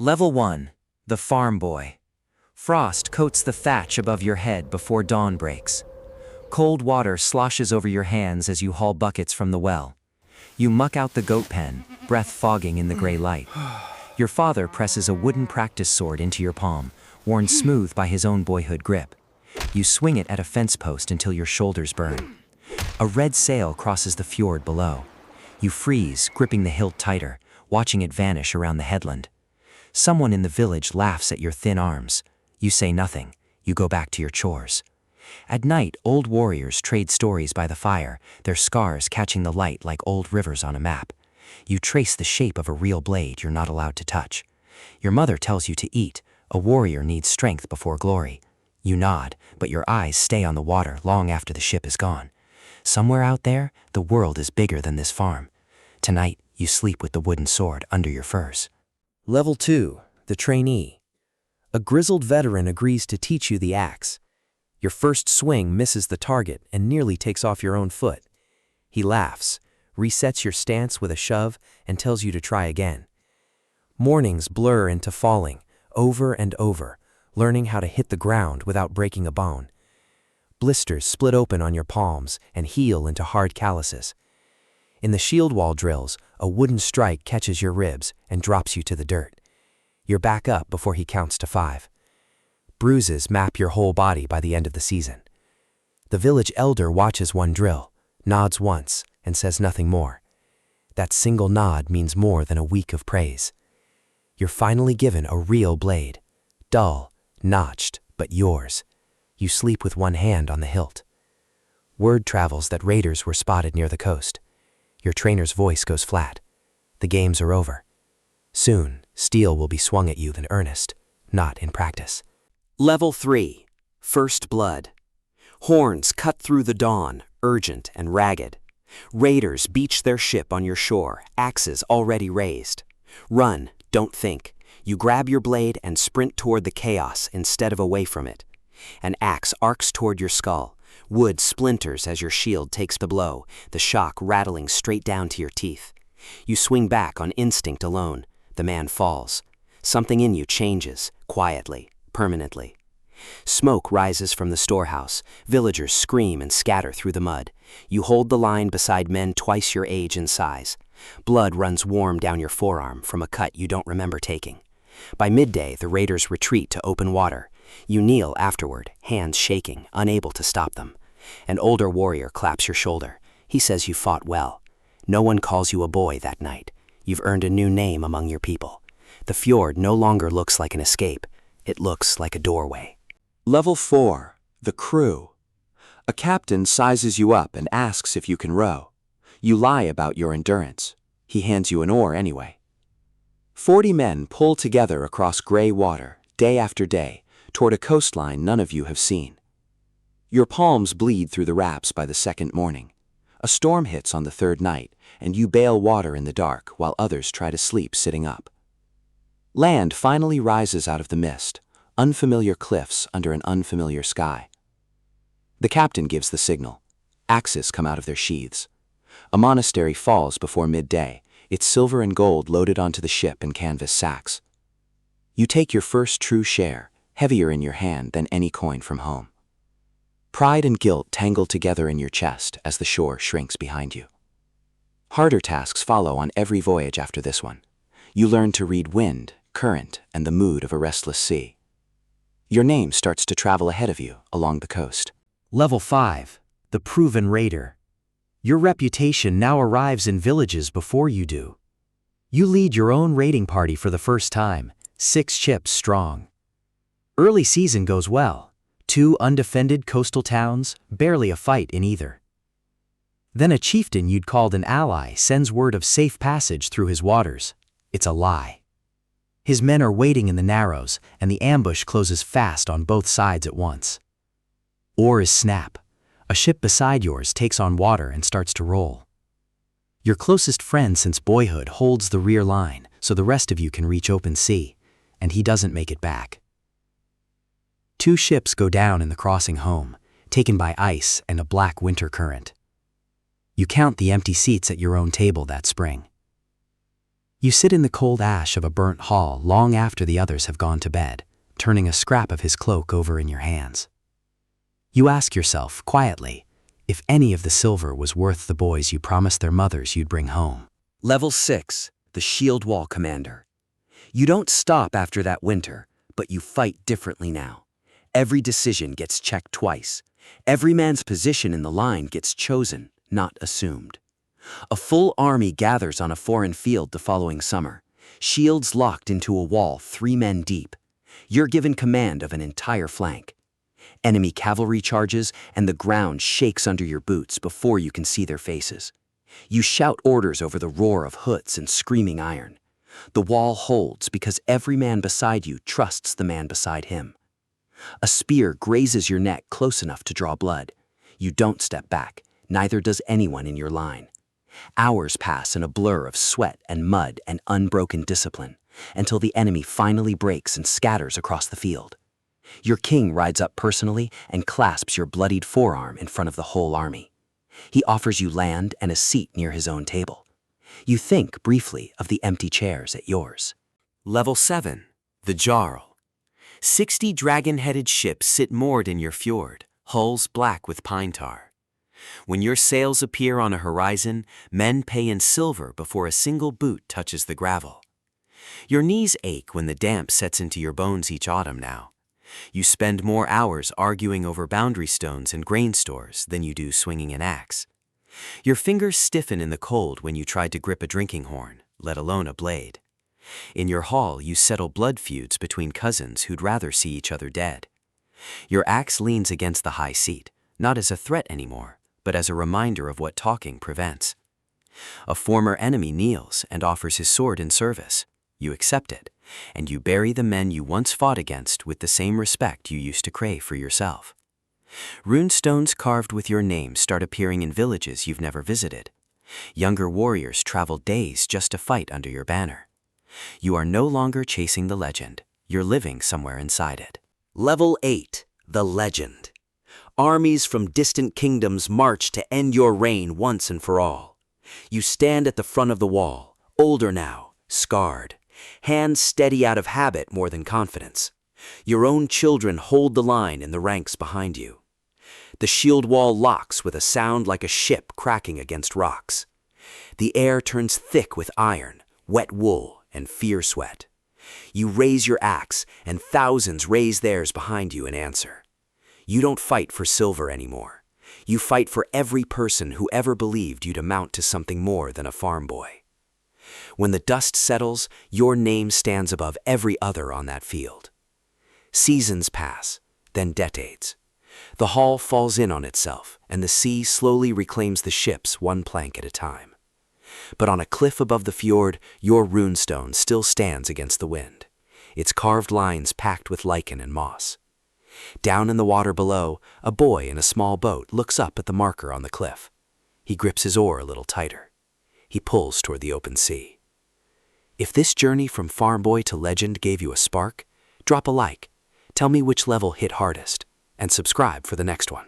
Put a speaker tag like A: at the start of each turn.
A: Level 1. The Farm Boy. Frost coats the thatch above your head before dawn breaks. Cold water sloshes over your hands as you haul buckets from the well. You muck out the goat pen, breath fogging in the gray light. Your father presses a wooden practice sword into your palm, worn smooth by his own boyhood grip. You swing it at a fence post until your shoulders burn. A red sail crosses the fjord below. You freeze, gripping the hilt tighter, watching it vanish around the headland. Someone in the village laughs at your thin arms. You say nothing. You go back to your chores. At night, old warriors trade stories by the fire, their scars catching the light like old rivers on a map. You trace the shape of a real blade you're not allowed to touch. Your mother tells you to eat. A warrior needs strength before glory. You nod, but your eyes stay on the water long after the ship is gone. Somewhere out there, the world is bigger than this farm. Tonight, you sleep with the wooden sword under your furs.
B: Level 2. The Trainee. A grizzled veteran agrees to teach you the axe. Your first swing misses the target and nearly takes off your own foot. He laughs, resets your stance with a shove, and tells you to try again. Mornings blur into falling, over and over, learning how to hit the ground without breaking a bone. Blisters split open on your palms and heal into hard calluses. In the shield wall drills, a wooden strike catches your ribs and drops you to the dirt. You're back up before he counts to 5. Bruises map your whole body by the end of the season. The village elder watches one drill, nods once, and says nothing more. That single nod means more than a week of praise. You're finally given a real blade. Dull, notched, but yours. You sleep with one hand on the hilt. Word travels that raiders were spotted near the coast. Your trainer's voice goes flat. The games are over. Soon, steel will be swung at you in earnest, not in practice.
C: Level 3. First Blood. Horns cut through the dawn, urgent and ragged. Raiders beach their ship on your shore, axes already raised. Run, don't think. You grab your blade and sprint toward the chaos instead of away from it. An axe arcs toward your skull. Wood splinters as your shield takes the blow, the shock rattling straight down to your teeth. You swing back on instinct alone. The man falls. Something in you changes, quietly, permanently. Smoke rises from the storehouse. Villagers scream and scatter through the mud. You hold the line beside men twice your age and size. Blood runs warm down your forearm from a cut you don't remember taking. By midday, the raiders retreat to open water. You kneel afterward, hands shaking, unable to stop them. An older warrior claps your shoulder. He says you fought well. No one calls you a boy that night. You've earned a new name among your people. The fjord no longer looks like an escape. It looks like a doorway.
D: Level 4. The Crew. A captain sizes you up and asks if you can row. You lie about your endurance. He hands you an oar anyway. 40 men pull together across gray water, day after day, toward a coastline none of you have seen. Your palms bleed through the wraps by the second morning. A storm hits on the third night, and you bail water in the dark while others try to sleep sitting up. Land finally rises out of the mist, unfamiliar cliffs under an unfamiliar sky. The captain gives the signal. Axes come out of their sheaths. A monastery falls before midday, its silver and gold loaded onto the ship in canvas sacks. You take your first true share, heavier in your hand than any coin from home. Pride and guilt tangle together in your chest as the shore shrinks behind you. Harder tasks follow on every voyage after this one. You learn to read wind, current, and the mood of a restless sea. Your name starts to travel ahead of you along the coast.
B: Level 5. The Proven Raider. Your reputation now arrives in villages before you do. You lead your own raiding party for the first time, 6 ships strong. Early season goes well. 2 undefended coastal towns, barely a fight in either. Then a chieftain you'd called an ally sends word of safe passage through his waters. It's a lie. His men are waiting in the narrows, and the ambush closes fast on both sides at once. Oars snap. A ship beside yours takes on water and starts to roll. Your closest friend since boyhood holds the rear line, so the rest of you can reach open sea, and he doesn't make it back. 2 ships go down in the crossing home, taken by ice and a black winter current. You count the empty seats at your own table that spring. You sit in the cold ash of a burnt hall long after the others have gone to bed, turning a scrap of his cloak over in your hands. You ask yourself, quietly, if any of the silver was worth the boys you promised their mothers you'd bring home.
C: Level 6, the Shield Wall Commander. You don't stop after that winter, but you fight differently now. Every decision gets checked twice. Every man's position in the line gets chosen, not assumed. A full army gathers on a foreign field the following summer, shields locked into a wall 3 men deep. You're given command of an entire flank. Enemy cavalry charges, and the ground shakes under your boots before you can see their faces. You shout orders over the roar of hoods and screaming iron. The wall holds because every man beside you trusts the man beside him. A spear grazes your neck close enough to draw blood. You don't step back, neither does anyone in your line. Hours pass in a blur of sweat and mud and unbroken discipline, until the enemy finally breaks and scatters across the field. Your king rides up personally and clasps your bloodied forearm in front of the whole army. He offers you land and a seat near his own table. You think briefly of the empty chairs at yours.
E: Level 7, the Jarl. 60 dragon-headed ships sit moored in your fjord, hulls black with pine tar. When your sails appear on a horizon, men pay in silver before a single boot touches the gravel. Your knees ache when the damp sets into your bones each autumn now. You spend more hours arguing over boundary stones and grain stores than you do swinging an axe. Your fingers stiffen in the cold when you try to grip a drinking horn, let alone a blade. In your hall, you settle blood feuds between cousins who'd rather see each other dead. Your axe leans against the high seat, not as a threat anymore, but as a reminder of what talking prevents. A former enemy kneels and offers his sword in service. You accept it, and you bury the men you once fought against with the same respect you used to crave for yourself. Rune stones carved with your name start appearing in villages you've never visited. Younger warriors travel days just to fight under your banner. You are no longer chasing the legend, you're living somewhere inside it.
C: Level 8, the Legend. Armies from distant kingdoms march to end your reign once and for all. You stand at the front of the wall, older now, scarred, hands steady out of habit more than confidence. Your own children hold the line in the ranks behind you. The shield wall locks with a sound like a ship cracking against rocks. The air turns thick with iron, wet wool, and fear sweat. You raise your axe, and thousands raise theirs behind you in answer. You don't fight for silver anymore. You fight for every person who ever believed you'd amount to something more than a farm boy. When the dust settles, your name stands above every other on that field. Seasons pass, then decades. The hall falls in on itself, and the sea slowly reclaims the ships one plank at a time. But on a cliff above the fjord, your runestone still stands against the wind, its carved lines packed with lichen and moss. Down in the water below, a boy in a small boat looks up at the marker on the cliff. He grips his oar a little tighter. He pulls toward the open sea. If this journey from farm boy to legend gave you a spark, drop a like, tell me which level hit hardest, and subscribe for the next one.